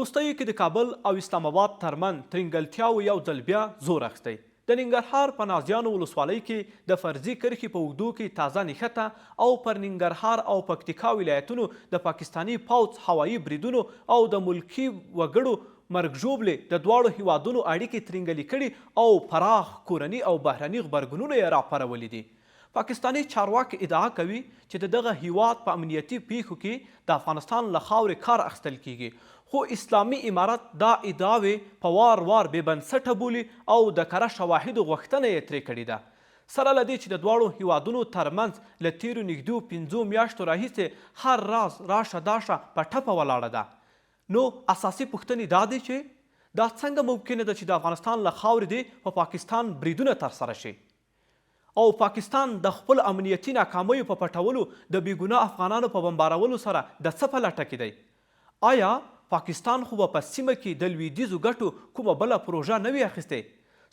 وروستیو کې د کابل او اسلام آباد ترمن ترنګلتیاو یو ځل بیا زور اخیستی. د ننګرهار په نازیانو ولسوالۍ کې د فرضي کرښې په اوږدو کې تازه نښته او پر ننګرهار او پکتیکا ولایتونو د پاکستاني پوځ هوایي بریدونو او د ملکي وګړو مرګ ژوبلې د دواړو هیوادونو اړیکې ترنګلي کړي او پراخ کورني او بهرني غبرګونونه یې راپارولي دي. پاکستاني چارواکي ادعا کوي چې د دغه هیواد په امنیتي پیښو کې د افغانستان له خاورې کار اخیستل کیږي، خو اسلامي امارت دا ادعاوې په وار وار بې بنسټه بولي او د کره شواهدو غوښتنه یې ترې کړې ده. سره له دې چې د دواړو هیوادونو ترمنځ له تیرو نږدې 5 میاشتو راهیسې هر راز راشه داشه په ټپه ولاړه ده. نو اساسي پوښتنې دا دی چې دا څنګه ممکنه ده چې د افغانستان له خاورې دې په پاکستان بریدونه ترسره شي او پاکستان د خپل امنیتي ناکامیو په پټولو د بېګناه افغانانو په بمبارولو سره د څه په لټه کې دی؟ آیا پاکستان خو به په سیمه کې د لویدیځو ګټو کومه بله پروژه نه وي اخیستې؟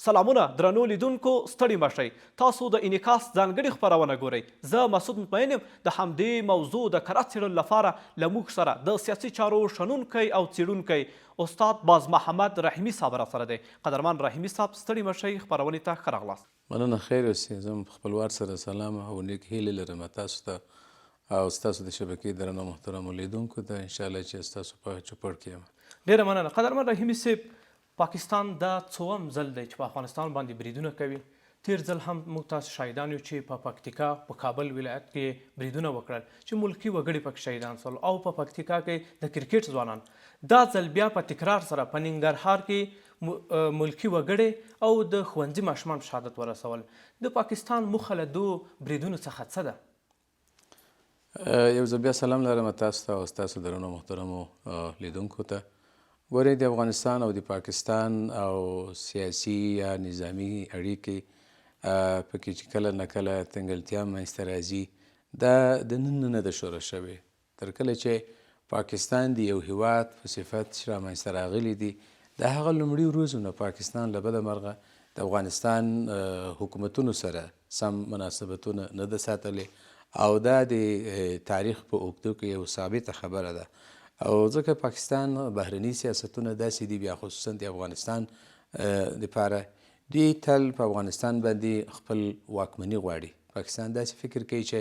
سلامونه درنو لیدونکو، ستړي مه شئ، تاسو د انعکاس ځانګړې خپرونه ګورئ. زه مسعود مطمئن یم د همدې موضوع د کره څېړلو لپاره له موږ سره د سیاسي چارو شنونکی او څېړونکی استاد باز محمد رحیمي صاحب راسره دی. قدرمن رحیمي صاحب، ستړي مه شئ، خپرونې ته ښه راغلاست. مننه، خیر اوسې. زه په خپلوار سره سلام او نیک هیلې لرم تاسو ته او ستاسو د شبکې درنو محترمو لیدونکو ته، انشاءالله چې ستاسو په چوپړ کې یم. ډېره مننه. قدرمن رحیمي صاحب، پاکستان دا څوم ځل دی چې په افغانستان باندې بریدونه کوي. تیر ځل هم موږ تاسو شهیدان یو چې په پکتیکا په کابل ولایت کې بریدونه وکړل چې ملکي وګړي پکې شهیدان شول، او په پکتیکا کې د کرکټ ځوانان. دا ځل بیا په تکرار سره په ننګرهار کې ملکي وګړي او د ښوونځي ماشومان شهادت ورسول. د پاکستان موخه له دو بریدونو څخه څه ده؟ یو ځل بیا سلام لرم تاسو ته او ستاسو درنو محترمو لیدونکو ته. ګورئ، د افغانستان او د پاکستان او سیاسي یا نظامي اړیکې پکې چې کله نه کله تنګلتیا منځته راځي، دا د نن نه ده شروع شوې. تر کله چې پاکستان د یو هیواد په صفت رامنځته راغلی دي، د هغه لومړي ورځو نه پاکستان له بده مرغه د افغانستان حکومتونو سره سم مناسبتونه نه ده ساتلې، او دا د تاریخ په اوږدو کې یو ثابته خبره ده. او ځکه پاکستان بهرني سیاستونه داسې دي، بیا خصوصا د افغانستان دپاره دوی تل په افغانستان باندې خپل واکمني غواړي. پاکستان داسې فکر کوي چې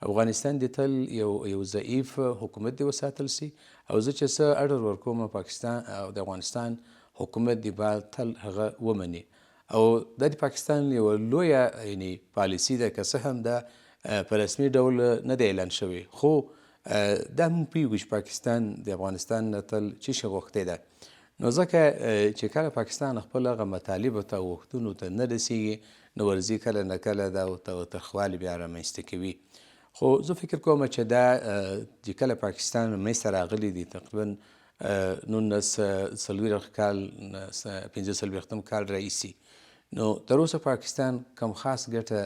افغانستان د تل یو ضعیف حکومت دی وساتل سي، او زه چې څه اډر ورکوم پاکستان او د افغانستان حکومت دی باید تل هغه ومني. او دا د پاکستان یوه لویه یعنې پالیسي ده، که څه هم دا په رسمي ډول نه دی اعلان شوی، خو دا موږ پوهېږو چې پاکستان د افغانستان نه تل څه شی غوښتی ده. نو ځکه چې کله پاکستان خپل هغه مطالبو ته او غوښتنو ته نه رسېږي، نو ورځي کله نه کله دا ترخوالی بیا رامنځته کوي. خو زه فکر کوم چې دا چې کله پاکستان منځته راغلی دی، تقریبا 1940 کال 45 کال راهیسې، نو تر اوسه پاکستان کوم خاص ګټه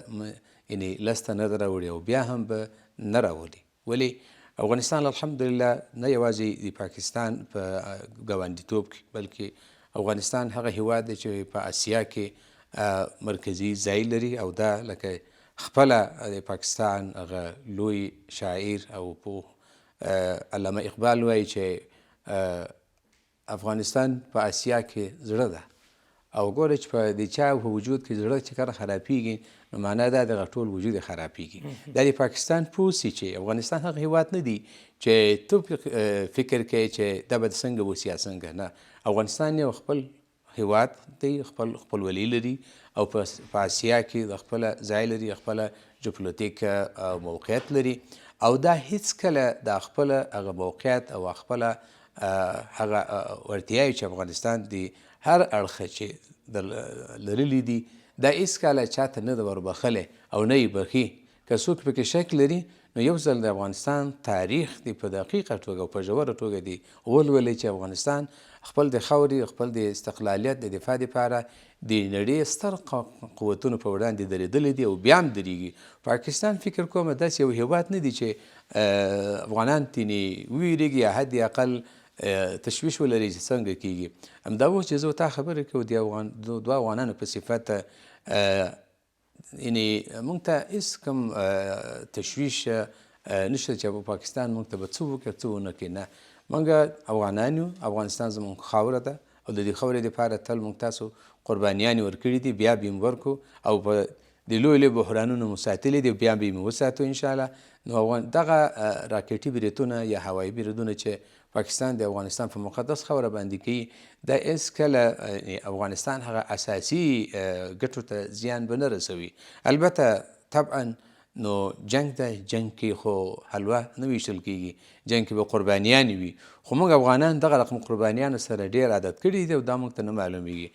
یعنې لاسته نه ده راوړې او بیا هم به نه راولي. ولې افغانستان الحمدلله نه یوازې د پاکستان په ګاونډیتوب کې، بلکې افغانستان هغه هیواد دی چې په اسیا کې مرکزي ځای لري، او دا لکه خپله د پاکستان هغه لوی شاعر او پوه علامه اقبال وایي چې افغانستان په اسیا کې زړه ده، او ګوره چې په د چا په وجود کې زړه چې کله خرابېږي، نو معنا دا دغه ټول وجود یې خرابېږي. دا د پاکستان پوه سي چې افغانستان هغه هیواد نه دی چې ته فکر کوې چې دا به څنګه وسي یا څنګه نه. افغانستان یو خپل هیواد دی، خپلولي لري، او په اسیا کې د خپله ځای لري، خپله جیوپولیتیک موقعیت لري، او دا هیڅکله د خپله هغه موقعیت او خپله هغه وړتیاوې چې افغانستان د هر اړخه چې لرلي دي، دا هیڅکله چاته نه ده وربخلی او نه یې بخي. که څوک پکې شک لري، نو یو ځل د افغانستان تاریخ دی په دقیقه توګه او په ژوره توګه دی ولولئ چې افغانستان خپل د خاورې، خپل د استقلالیت د دفاع دپاره د نړۍ ستر قوتونو په وړاندې درېدلی دی او بیا هم درېږي. پاکستان فکر کوم داسې یو هیواد نه دی چې افغانان ترې وویرېږي یا حد اقل تشویش ولري چې څنګه کیږي. همدا اوس چې زه تا خبرې کوم د دوه افغانانو په صفت یعنې موږ ته هېڅ کوم تشویش نشته چې په پاکستان موږ ته به څه وکړي څه ونه کړي. نه، موږ افغانان یو، افغانستان زموږ خاوره ده او د دې خاورې دپاره تل موږ تاسو قربانیانې ورکړي دي، بیا به یې ورکړو او په د لویو لویو بحرانونو مو ساتلي دي، بیا به یې وساتو انشاءالله. نو دغه راکټي بریدونه یا هوایي بریدونه چې پاکستان د افغانستان په مقدس خاوره باندې کوي، دا هېڅکله افغانستان هغه اساسي ګټو ته زیان به نه رسوي. البته طبعا نو جنگ ده، جنگ کې خو حلوه نه ویشل کېږي، جنگ کې به قربانیانې وي، خو موږ افغانان دغه رقم قربانیانو سره ډېر عادت کړي دي او دا موږ ته نه معلومیږي.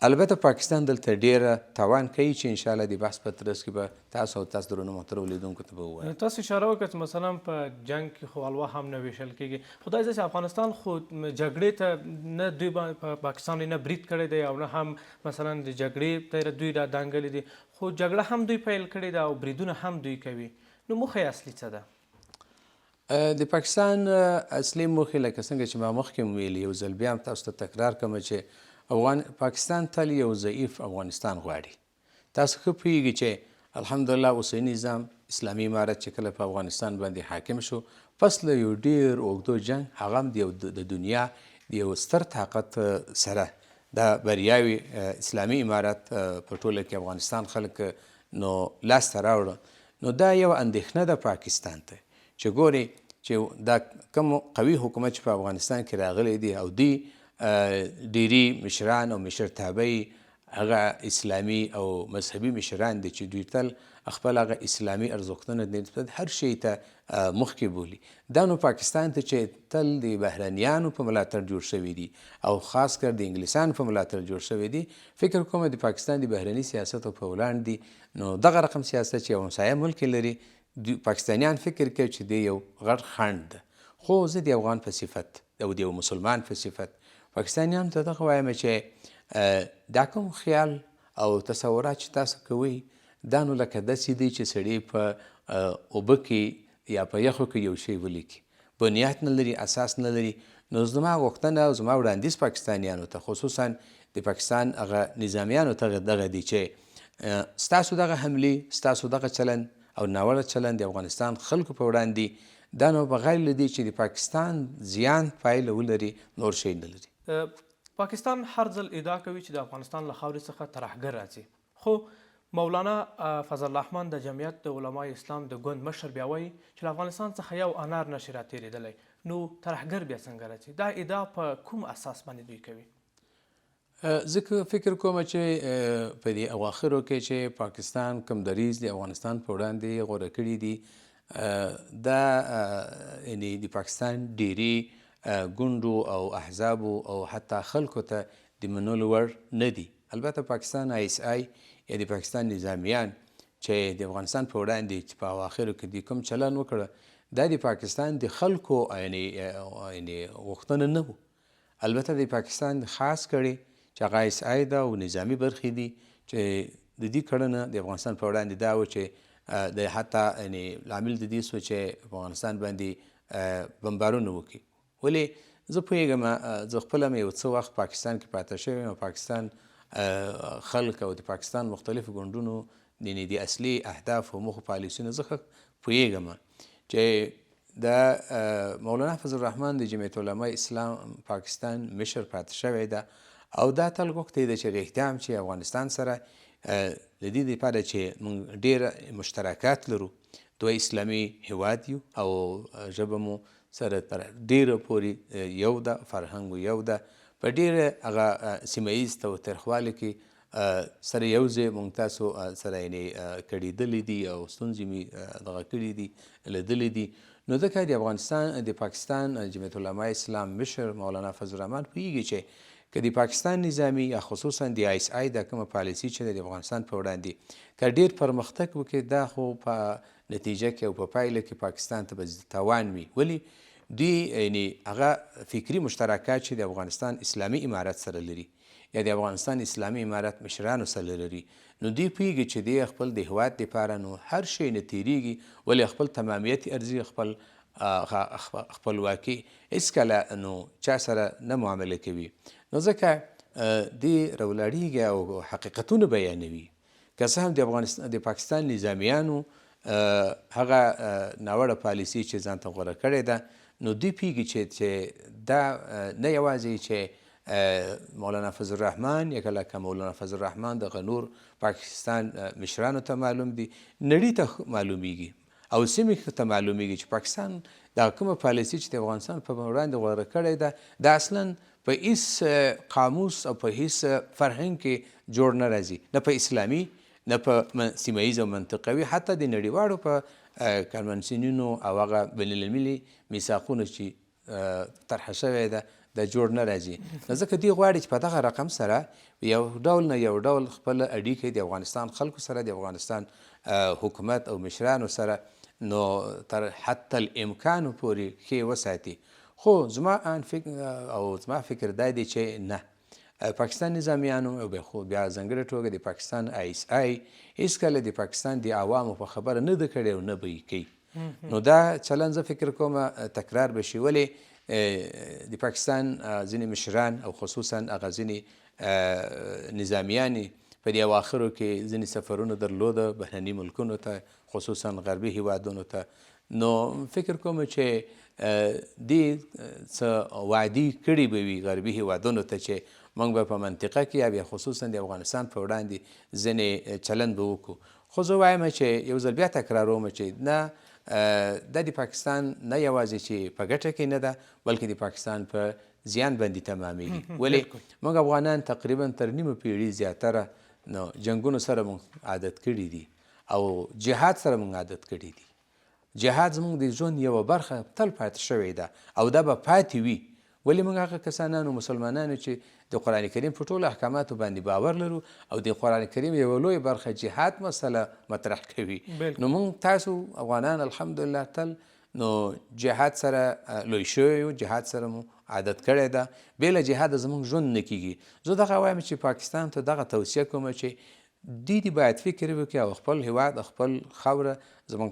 البته پاکستان دلته ډیره تاوان کوي چې انشاءالله د بحث په ترڅ کې به تاسو او تاسو درنو محترمو لیدونکو ته به ووایم. تاسو اشاره وکړه چې مثلا په جنگ کې خو حلوه هم نه ویشل کېږي، خدای چې افغانستان خو جګړې ته نه دوی په پاکستان نه برید کړی دی او نه هم مثلا د جګړې ته دوی را دانګلي دي، خو جګړه هم دوی پیل کړې ده او بریدونه هم دوی کوي. نو موخه اصلي څه ده؟ د پاکستان اصلي موخې لکه څنګه چې ما مخکې ویلي، یو ځل بیا هم تاسو ته تکرار کوم چې پاکستان تل یو ضعیف افغانستان غواړي. تاسو ښه پوهیږئ چې الحمدلله اوسنی نظام اسلامي امارت چې کله په افغانستان باندې حاکم شو، پس له یو ډېر اوږدو جنګ، هغه هم د دنیا د یو ستر طاقت سره دا بریاوي اسلامي امارت په ټوله کې افغانستان خلک نو لاسته راوړه. نو دا یو اندېښنه ده پاکستان ته چې ګوري چې دا کوم قوي حکومت چې په افغانستان کې راغلی دی او دوی ډیری مشران او مشرتابه هغه اسلامي او مذهبي مشران دي چې دوی تل خپل هغه اسلامي ارزښتونه د نسبت هر شي ته مخکې بولي. دا نو پاکستان ته چې تل د بهرنیانو په ملاتړ جوړ شوي دي او خاص کر د انګلیسانو په ملاتړ جوړ شوي دي، فکر کوم د پاکستان د بهرني سیاستو په وړاندې نو دغه رقم سیاست چې یو همسایه ملک لري، پاکستانیان فکر کوي چې دی یو غټ خنډ ده. خو زه د افغان په صفت او د یو مسلمان په صفت پاکستانیانو ته دغه وایم چې دا کوم خیال او تصورات چې تاسو کوئ دا نو لکه داسې دی چې سړی په اوبه کې یا په یخو کې یو شی ولیکي، بنیاد نه لري، اساس نه لري. نو زما غوښتنه او زما وړاندیز پاکستانیانو ته، خصوصا د پاکستان هغه نظامیانو ته دغه دی چې ستاسو دغه حملې، ستاسو دغه چلند او ناوړه چلند د افغانستان خلکو په وړاندې دا نو بغیر له دې چې د پاکستان زیان پایله ولري نور شی نه لري. پاکستان هر ځل ادعا کوي چې د افغانستان له خاورې څخه ترهګر راځي، خو مولانا فضل الله رحمن د جمعیت د علمای اسلام د ګوند مشر بیا وایي چې له افغانستان څخه یو انار نشي راتېرېدلی. نو ترهګر بیا څنګه راځي؟ دا ادعا په کوم اساس باندې دوی کوي؟ زه فکر کوم چې په دې اواخرو کې چې پاکستان کوم دریځ د افغانستان په وړاندې غوره کړي دي، دا یعنې د پاکستان ډیری ګوندو او احزابو او حتی خلکو ته د منلو وړ نه دي. البته پاکستان ISI یا د پاکستان نظامیان چې د افغانستان په وړاندې چې په اواخرو کې د کوم چلن وکړه، دا د پاکستان د خلکو یعنې غوښتنه نه و. البته د پاکستان خاص کړي چې هغه ISI ده او نظامي برخې دي چې د دې کړنه د افغانستان په وړاندې دا و چې د حتی یعنې لامل د دې سو چې په افغانستان باندې بمبارونه وکړي. ولې زه پوهېږم، زه خپله مې یو څه وخت پاکستان کې پاته شوی یم او پاکستان خلک او د پاکستان مختلفو ګوندونو د اصلي اهدافو موخو پالیسیونه زه ښه پوهېږم چې د مولانا فضل الرحمن د جمعیت علمای اسلام پاکستان مشر پاته شوی ده او دا تل غوښتی ده چې رښتیا هم چې افغانستان سره د دې دپاره چې موږ ډېر مشترکات لرو، دوه اسلامي هیواد یو او ژبه مو سره تر ډېره پورې یو ده، فرهنګ یو ده، په ډېره هغه سیمه ییز تریخوالي کې سره یو ځای موږ تاسو سره یعنې کړېدلي دي او ستونزې مې دغه کړي دي، لیدلي دي. نو ځکه د پاکستان جمعیت علمای اسلام مشر مولانا فضل الرحمن پوهېږي چې که د پاکستان نظامي یا خصوصا د ISI دا کومه پالیسي چې د افغانستان په وړاندې که ډېر پرمختګ وکړي، دا خو په نتیجه کې او په پایله کې پاکستان ته به تاوان وي. ولې دوی یعنې هغه فکري مشترکات چې د افغانستان اسلامي امارت سره لري یا د افغانستان اسلامي امارت مشرانو سره لري، نو دوی پوهېږي چې دی خپل د هیواد دپاره نو هر شی نه تېرېږي، ولې خپل تمامیت ارزي، خپل خپلواکي هېڅکله نو چا سره نه معامله کوي. نو ځکه دوی راولاړېږي او حقیقتونه بیانوي. که څه هم د پاکستان نظامیانو هغه ناوړه پالیسي چې ځان ته غوره کړې ده نو دوی پوهېږي چې دا نه یوازې چې مولانا فضل الرحمن یا کله که مولانا فضل الرحمن دغه نور پاکستان مشرانو ته معلوم دي، نړۍ ته معلومیږي او سیمې ته معلومیږي چې پاکستان دا کومه پالیسي چې د افغانستان په وړاندې غوره کړې ده دا اصلا په هیڅ قاموس او په هیڅ فرهنګ کې جوړ نه راځي، نه په اسلامي نه په سیمه ییز او منطقوي، حتی د نړیوالو په کنونسیونونو او هغه بین المللي میثاقونو چې طرحه شوې ده د جوړ نه راځي. نو ځکه دوی غواړي چې په دغه رقم سره یو ډول نه یو ډول خپل اړیکې د افغانستان خلکو سره د افغانستان حکومت او مشرانو سره نو تر حتی الامکانو پورې ښې وساتي. خو زما فکر دا دی چې نه، پاکستان نظامیانو او بیا ځانګړې توګه د پاکستان ISI هېڅکله د پاکستان د عوامو په خبره نه ده کړې او نه به یې کوي. نو دا چلند زه فکر کوم تکرار به شي، ولې د پاکستان ځینې مشران او خصوصا هغه ځینې نظامیانې په دې اواخرو کې ځینې سفرونه درلوده بهرني ملکونو ته، خصوصا غربي هیوادونو ته. نو فکر کوم چې دې څه وعدې کړي به وي غربي هیوادونو ته چې موږ به په منطقه کې یا بیا خصوصا د افغانستان په وړاندې ځینې چلند به وکړو. خو زه وایم چې یو ځل بیا تکراروم چې نه، دا د پاکستان نه یوازې چې په ګټه کې نه ده بلکې د پاکستان په زیان باندې تمامیږي. ولې موږ افغانان تقریبا تر نیمه پیړۍ زیاتره نو جنګونو سره موږ عادت کړي دي او جهاد سره موږ عادت کړي دي. جهاد زموږ د ژوند یوه برخه تل پاتې شوې ده او دا به پاتې وي. ولې موږ هغه کسانانو مسلمانانو چې د قرآن کریم په ټولو احکاماتو باندې باور لرو او د قرآن کریم یوه لویه برخه جهاد مسله مطرح کوي. نو موږ تاسو افغانان الحمدلله تل نو جهاد سره لوی شوی یو، جهاد سره مو عادت کړی ده، بې له جهاده زموږ ژوند نه کیږي. زه دغه وایم چې پاکستان ته دغه توصیه کوم چې دوی دې باید فکر وکړي او خپل هیواد خپل خاوره زموږ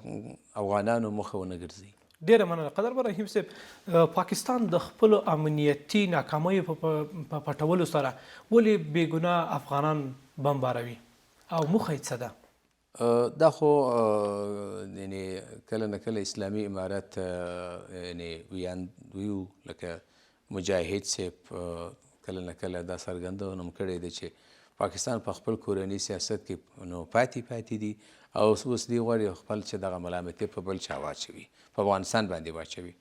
افغانانو مخه ونه ګرځي. ډیره مننه قدر رحیم صاحب. پاکستان د خپلو امنیتي ناکامیو په پټولو سره ولې بې ګناه افغانان بمباروي او موخه یې څه ده؟ دا خو یعنی کله نه کله اسلامي امارت یعنی ویو لکه مجاهد صاحب کله نه کله دا څرګندونه هم کړې ده چې پاکستان په خپل کورني سیاست کې نو پاتې دي او اوس دوی غواړي خپل چې دغه ملامتي په بل چا واچوي، په افغانستان باندې واچوي.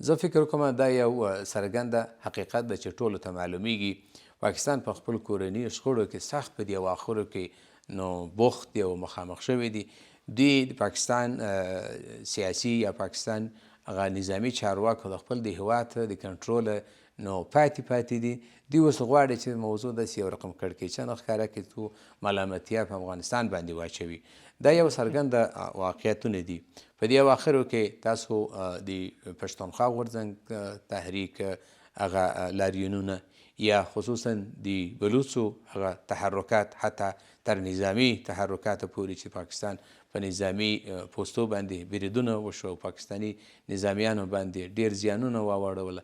زه فکر کوم دا یو څرګنده حقیقت ده چې ټولو ته معلومیږي. پاکستان په خپل کورني شخړو کې سخت په دې اواخرو کې نو بوخت دی او مخامخ شوی دي. دوی د پاکستان سیاسي یا پاکستان هغه نظامي چارواکو د خپل د هیواد د کنټرول نو پاتې دي. دوی اوس غواړي چې موضوع داسې یو رقم کړکېچنه ښکاره کړي تو ملامتیا په افغانستان باندې واچوي. دا یو څرګنده واقعیتونه دي. په دې اواخرو کې تاسو د پښتونخوا غورځنګ تحریک هغه لاریونونه یا خصوصا د بلوڅو هغه تحرکات حتی تر نظامی تحرکات پورې چې پاکستان په نظامی پوستو باندې بریدونه وشو، پاکستانی نظامیانو باندې ډیر زیانونه واوړول.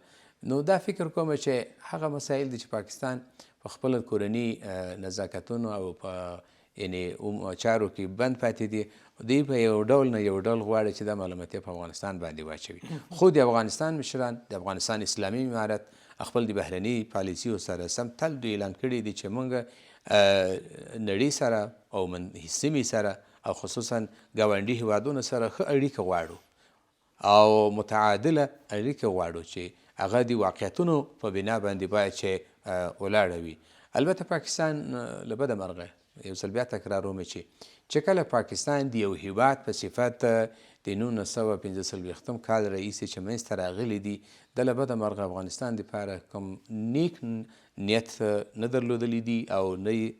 نو دا فکر کوم چې هغه مسایل دي چې پاکستان په خپل کورني نزاکتونو او په یعنی چارو کې بند پاتې دي. دوی په یو ډول نه یو ډول غواړي چې دا ملامتیا په افغانستان باندې واچوي. خو د افغانستان مشران د افغانستان اسلامي امارت خپل د بهرني پالیسیو سره سم تل دوی اعلان کړي دي چې موږ نړۍ سره او سیمې سره او خصوصا ګاونډي هیوادونو سره ښه اړیکه غواړو او متعادله اړیکه غواړو چې هغه د واقعیتونو په بنا باندې باید چې ولاړه وي. البته پاکستان له بده مرغه یو ځل بیا تکراروم چې کله پاکستان د یو هیواد په صفت د 1945 کال رئیسې چې منځته راغلی دي د له بده مرغه افغانستان دپاره کوم نیک نیت نه درلودلی دي او نه یې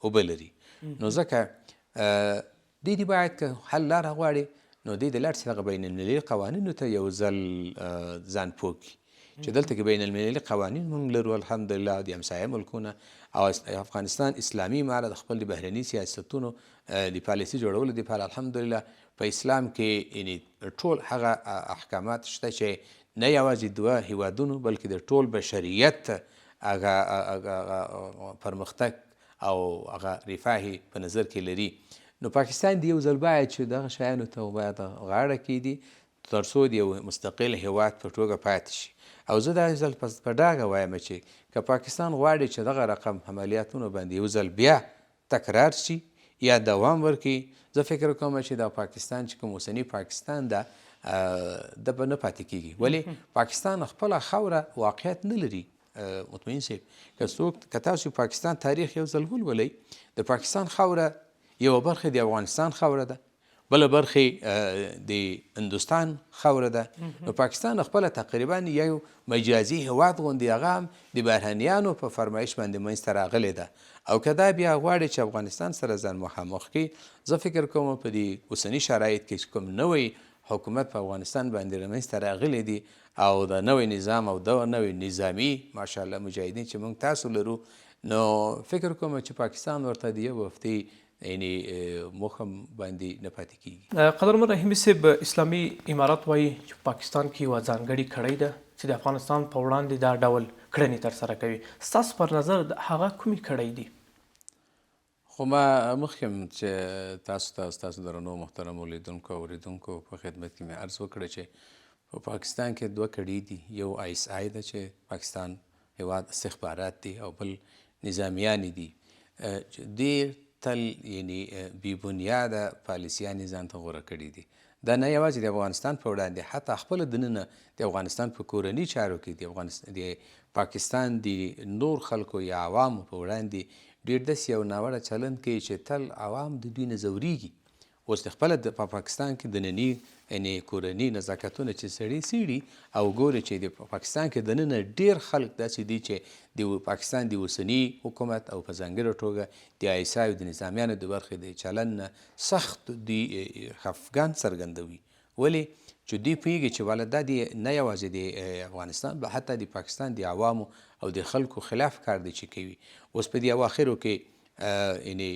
اوبه لري. نو ځکه دوی باید که حل لاره غواړي نو دوی د لاړ شي دغه بین المللي قوانینو ته یو ځل ځان پوه کړي چې دلته کې بین المللي قوانین موږ لرو الحمدلله د همسایه ملکونه او افغانستان اسلامي امارت خپل د بهرني سیاستونو د پالیسي جوړولو دپاره الحمدلله په اسلام کې یعنی ټول هغه احکامات شته چې نه یوازې دوه هیوادونو بلکې د ټول بشریت هغه پرمختګ او هغه رفاهي په نظر کې لري. نو پاکستان د یو ځل باید چې دغه شیانو ته باید غاړه کیږدي، تر څو د یو مستقل هیواد په توګه پاتې شي. او زه دا ځل په ډاګه وایم چې که پاکستان غواړي چې دغه رقم عملیاتونو باندې یو ځل بیا تکرار شي یا دوام ورکړي، زه فکر کوم چې دا پاکستان چې کوم اوسني پاکستان ده د به نه پاتې کېږي. ولې پاکستان خپله خاوره واقعیت نه لري. مطمئن صاحب که تاسو پاکستان تاریخ یو ځل ولولئ، د پاکستان خاوره یوه برخه د افغانستان خاوره ده، بله برخې د هندوستان خاوره ده. نو پاکستان خپله تقریبا یو مجازي هیواد غوندې هغه هم د بهرنیانو په فرمایش باندې منځته راغلی ده. او که دا بیا غواړي چې افغانستان سره ځان مخامخ کړي، زه فکر کوم په دې اوسني شرایط کې چې کوم نوی حکومت په افغانستان باندې رامنځته راغلی دی او د نوی نظام او د نوی نظامي ماشاءالله مجاهدین چې موږ تاسو لرو، نو فکر کوم چې پاکستان ورته د یو هفتې یعنې مخم باندې نه پاتې کېږي. قدرمن رحیمي صاحب، اسلامي امارات وایي چې پاکستان کې یوه ځانګړې کړۍ ده چې د افغانستان په وړاندې دا ډول کړنې ترسره کوي. ستاسو پر نظر هغه کومې کړۍ دي؟ خو ما مخکې هم چې تاسو ته ستاسو درنو محترمو لیدونکو او اورېدونکو په خدمت کې مې عرض وکړه چې په پاکستان کې دوه کړۍ دي. یو ISI ده چې پاکستان هیواد استخبارات دي، او بل نظامیان دي چې ډېر تل یعنی بې بنیاده پالیسیانې ځان ته غوره کړي دي. دا نه یوازې د افغانستان په وړاندې، حتی خپله دننه د افغانستان په کورني چارو کې د پاکستان د نور خلکو یا عوامو په وړاندې ډېر داسې یو ناوړه چلند کوي چې تل عوام د دوی نه ځورېږي. اوس د خپله په پاکستان کې دنني یعنې کورني نزاکتونه چې سړی څېړي او ګوري چې د پاکستان کې دننه ډېر خلک داسې دي چې د پاکستان د اوسني حکومت او په ځانګړې توګه د ISI او د نظامیانو د برخې د چلند نه سخت دوی خفګان څرګندوي. ولې چې دوی پوهېږي چې والا دا نه یوازې د افغانستان بلکې حتی د پاکستان د عوامو او د خلکو خلاف کار دی چې کوي. اوس په دې اواخرو کې یعنې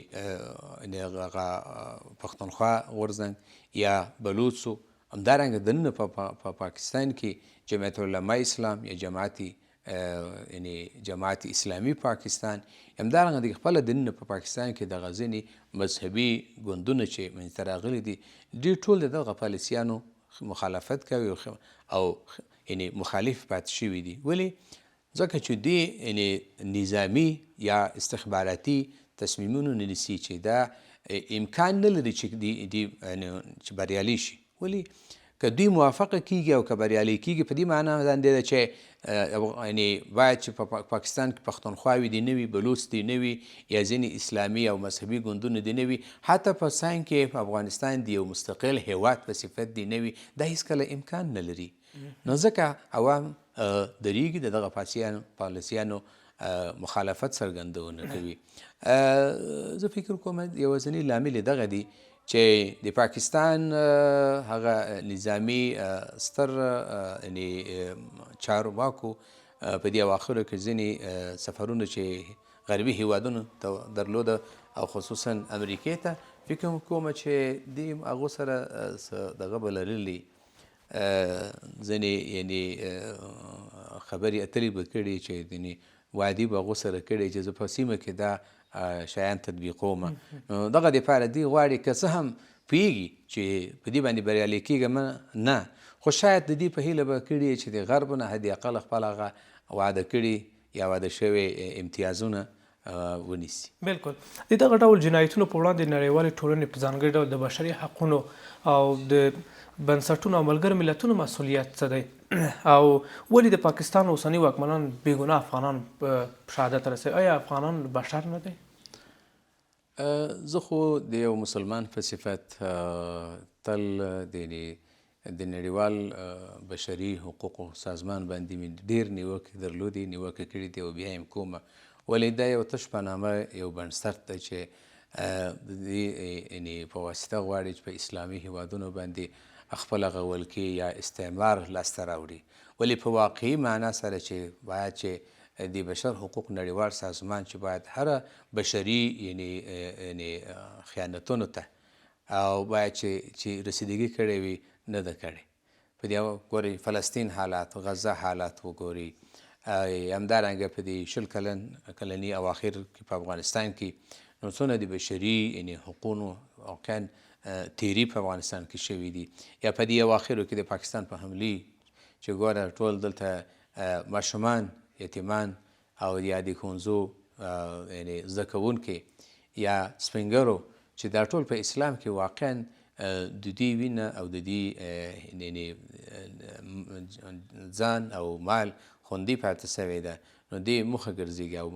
هغه پښتونخوا غورځنګ یا بلوڅو، همدارنګه دننه په پاکستان کې جمعیت العلماء اسلام یا جماعت اسلامي پاکستان، همدارنګه د خپله دننه په پاکستان کې دغه ځینې مذهبي ګوندونه چې منځته راغلي دي، دوی ټول د دغه پالیسیانو مخالفت کوي او یعنې مخالف پاتې شوي دي. ولې؟ ځکه چې دوی یعنې نظامي یا استخباراتي تصمیمونه نه نیسي چې دا امکان نه لري چې بریالي شي. ولې؟ که دوی موافقه کیږي او که بریالي کیږي، په دې معنا دا ده چې یعنې باید چې په پاکستان کې پښتونخواوې دې نه وي، بلوڅ دې نه وي، یا ځینې اسلامي او مذهبي ګوندونه دې نه وي، حتی په څنګ کې په افغانستان د یو مستقل هیواد په صفت دې نه وي. دا هیڅکله امکان نه لري. نو ځکه عوام درېږي، د دغه پالیسیانو مخالفت څرګندونه کوي. زه فکر کوم یوازینی لامل دغه دی چې د پاکستان هغه نظامي ستر چارواکو په دې اواخرو کې ځینې سفرونه چې غربي هیوادونو ته درلوده او خصوصا امریکې ته، فکر کوم چې د هغو سره دغه به لرلي ځینې یعنې خبرې اترې به کړي چې وعدې به هغو سره کړي چې زه په سیمه کې دا شیان تطبیقوم. نو دغه دپاره دوی غواړي که څه هم پوهېږي چې په دې باندې بریالی کېږم نه، خو شاید د دې په هیله به کړي چې د غرب نه حد اقل خپل هغه وعده کړي یا وعده شوي امتیازونه ونیسي. بالکل. د دغه ډول جنایتونو په وړاندې نړیوالې ټولنې په ځانګړي ډول د بشري حقونو او د بنسټونو او ملګرو ملتونو مسؤلیت څه دی؟ او ولې د پاکستان اوسني واکمنان بې ګناه افغانان شهادت رسوي؟ آیا افغانان بشر نه دی؟ زه خو د یو مسلمان په صفت تل د نړیوال بشري حقوقو سازمان باندې مې ډېر نیوکې درلودې، نیوکې کړې دي او بیا یې کومه. ولې دا یو تش په نامه یو بنسټ دی چې د دې په واسطه غواړي چې په اسلامي هیوادونو باندې خپل غولکې یا استعمار لاسته راوړي. ولې په واقعي معنا سره چې باید چې د بشر حقوق نړیوال سازمان چې باید هر بشري یعنی خیانتونو ته او باید چې رسیدګي کړې وي نه ده کړې. په دې ګورئ فلسطین حالات، غزه حالات وګورئ، همدارنګه په دې 20 کلني اواخر کې په افغانستان کې نو څونه د بشري یعنی حقوقو واقعا تیری په افغانستان کې شوي دي یا په دې اواخرو کې د پاکستان په حملې چې ګوره ټول دلته ماشومان یتیمان او یا د ښوونځو یعنې زده کوونکي یا سپین ږیرو چې دا ټول په اسلام کې واقعا د دې وینه او د دې ځان او مال خوندي پاتې سوی ده نو دې موخه ګرځېږي او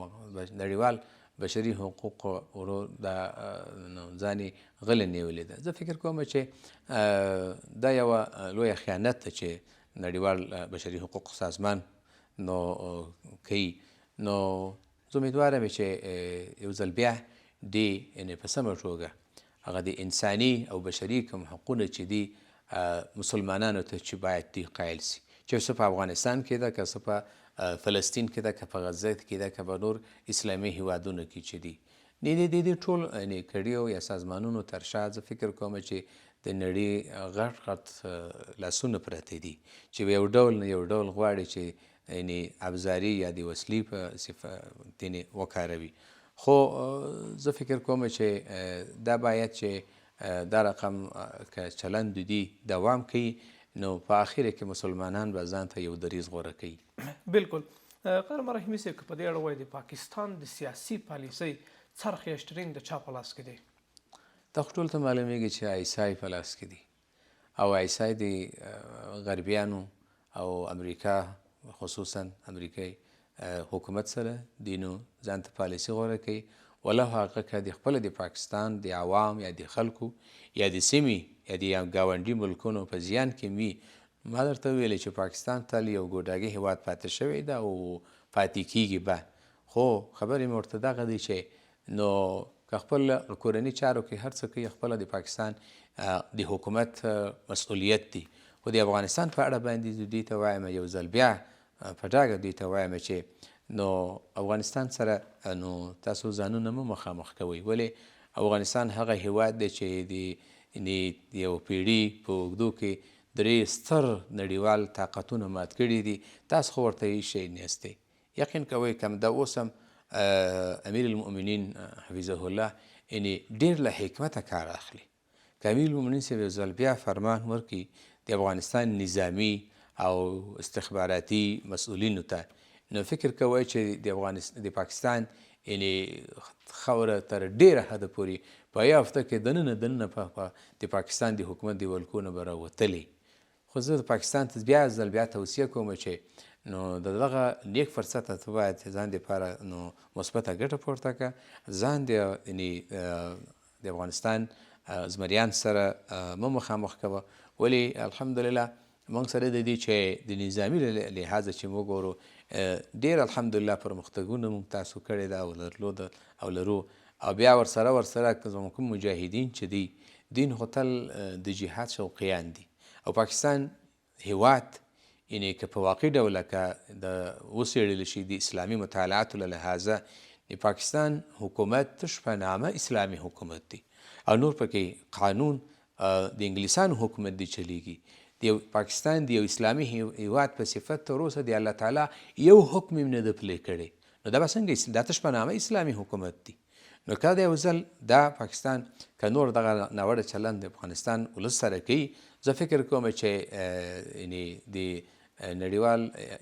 نړیوال بشري حقوق ورو دا ځان یې غلی نیولې ده. زه فکر کوم چې دا یوه لویه خیانت ده چې نړیوال بشري حقوق سازمان نو کوي. نو زه امیدواره یم چې یو ځل بیا دې یعنې په سمه توګه هغه د انساني او بشري کوم حقونه چې دي مسلمانانو ته چې باید دوی قایل سي چې څه په افغانستان کې ده که څه په فلسطین کې ده که په غزه کې ده که په نور اسلامي هیوادونو کې چې دي دې ټول یعنې کړیو یا سازمانونو تر شا زه فکر کوم چې د نړۍ غټ لاسونه پرته دي چې یو ډول نه یو ډول غواړي چې یعنې ابزاري یا د وسلې په صفت وکاروي. خو زه فکر کوم چې دا باید چې دا رقم که چلند دوی دوام کوي نو په آخر کې مسلمانان به ځان ته یو دریځ غوره کوي. بالکل. قهرمان رحیمي صاحب که په دې اړه وایي د پاکستان د سیاسي پالیسۍ څرخ یا شټرینګ د چا په لاس کې دی؟ دا خو ټول ته معلومیږي چې ایسای په لاس کې دي او ایسای د غربیانو او امریکا خصوصا امریکایي حکومت سره دینو ځان ته پالیسي غوره کوي ولو هغه که د خپله د پاکستان د عوام یا د خلکو یا د سیمې یا د ګاونډي ملکونو په زیان کې وي. ما درته وویلې چې پاکستان تل یو ګوډاګي هیواد پاتې شوی ده او پاتې کیږي به. خو خبرې مې ورته دغه دی چې نو که خپل کورني چارو کې هر څه کوي خپله د پاکستان د حکومت مسؤلیت دی. خو د افغانستان په اړه باندې دوی ته وایم یو ځل بیا په ډاګه دوی ته وایم چې نو افغانستان سره نو تاسو ځانونه مه مخامخ کوئ. ولې افغانستان هغه هیواد دی چې د یو پیړي په اوږدو کې درې ستر نړیوال طاقتونه مات کړي دي. تاسو خو ورته هیڅ شی نیستی. یقین کوئ که دا اوس هم امیر المؤمنین حفظه الله یعنې ډېر له حکمته کار اخلي. که امیر المؤمنین صاحب یو ځل بیا فرمان ورکړي د افغانستان نظامي او استخباراتي مسؤلینو ته نو فکر کوئ چې د پاکستان یعنې خاوره تر ډېره حده پورې په یو هفته کې دننه د پاکستان د حکومت د ولکو نه به راوتلې. خو زه د پاکستان ته بیا ځل بیا توصیه کوم چې نو د دغه نیک فرصت ته باید ځان دپاره نو مثبته ګټه پورته کړه. ځان د افغانستان زمریان سره مه مخامخ کوه. ولې الحمدلله موږ سره د دې چې د نظامي لحاظه چې موږ ګورو ډېر الحمدلله پرمختګونه موږ تاسو کړی ده او لرو او بیا ورسره زموږ کوم مجاهدین چې دي دین خو تل د جهاد شوقیان دي او پاکستان هیواد یعنې که په واقعي ډوله که د وڅېړل شي د اسلامي مطالعاتو له لحاظه د پاکستان حکومت تش په نامه اسلامي حکومت دی او نور پکې قانون د انګلیسانو حکومت دی چلیږي. د پاکستان د یو اسلامي هیواد په صفت تر اوسه د الله تعالی یو حکم یې نه ده پلی کړی. نو دا به څنګه دا تش په نامه اسلامي حکومت دی. نو که دا یو ځل دا پاکستان که نور دغه ناوړه چلند د افغانستان ولس سره کوي زه فکر کوم چې یعنې د نړیوال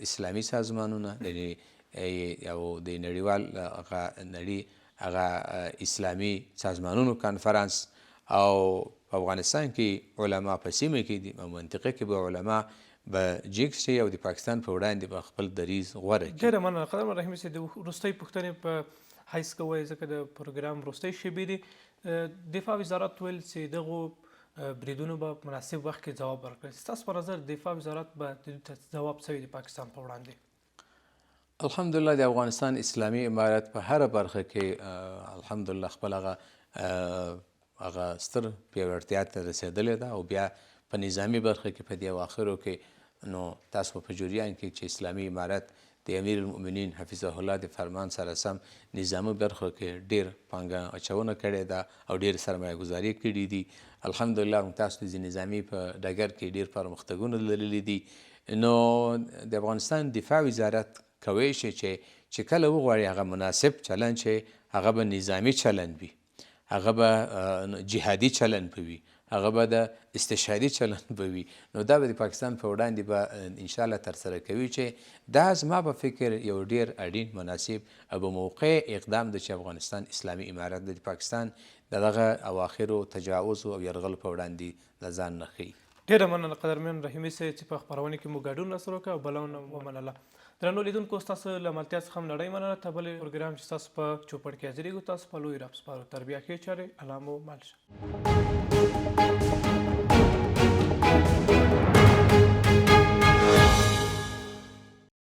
اسلامي سازمانونه او د نړیوال هغه اسلامي سازمانونو کانفرانس او په افغانستان کې علما په سیمه کې دي منطقه کې به علما به جیګ شي او د پاکستان په وړاندې به خپل دریځ غوره کړي. ډېره مننه قهرمان رحیمي صاحب. د وروستۍ پوښتنې په حیث که وایي ځکه د پروګرام وروستۍ شیبې دي دفاع وزارت ویل چې دغو بریدونو به مناسب وخت کې ځواب ورکړي. ستاسو په نظر دفاع وزارت به د ځواب څه وي د پاکستان په وړاندې؟ الحمدلله د افغانستان اسلامي امارت په هره برخه کې الحمدلله خپل هغه ستر پیاوړتیا ته رسېدلې ده او بیا په نظامي برخه کې په دې اواخرو کې نو تاسو په جریان کې چې اسلامي امارت د امیر المؤمنین حفظه الله د فرمان سره سم نظامي برخو کې ډېر پانګه اچونه کړې ده او ډېر سرمایه گذاري کړي دي. الحمدلله تاسو د نظامي په ډګر کې ډېر پرمختګونه لرلي دي. نو د افغانستان دفاع وزارت کولی شي چې کله وغواړي هغه مناسب چلند چې هغه به نظامي چلند وي، هغه به جهادي چلند به وي، هغه به د استشهادي چلند به وي نو دا به د پاکستان په وړاندې به انشاءالله ترسره کوي چې دا زما په فکر یو ډیر اړین مناسب او موقع اقدام د چې افغانستان اسلامي امارت د پاکستان دغه اواخرو تجاوز او یرغل په وړاندې د ځان نه ښیي. ډېره مننه قدرمن رحیمي صاحب چې په خپرونې کې مو ګډون راسره وکړ او بلنه ومنله. درنو لیدونکو ستاسو له ملتیا څخه هم نړۍ مننه. ته بلې پروګرام چې ستاسو په چوپړ کې حاضرېږو تاسو په لوی رب سپارو. تر بیا ښې چارې الله مو مل شه.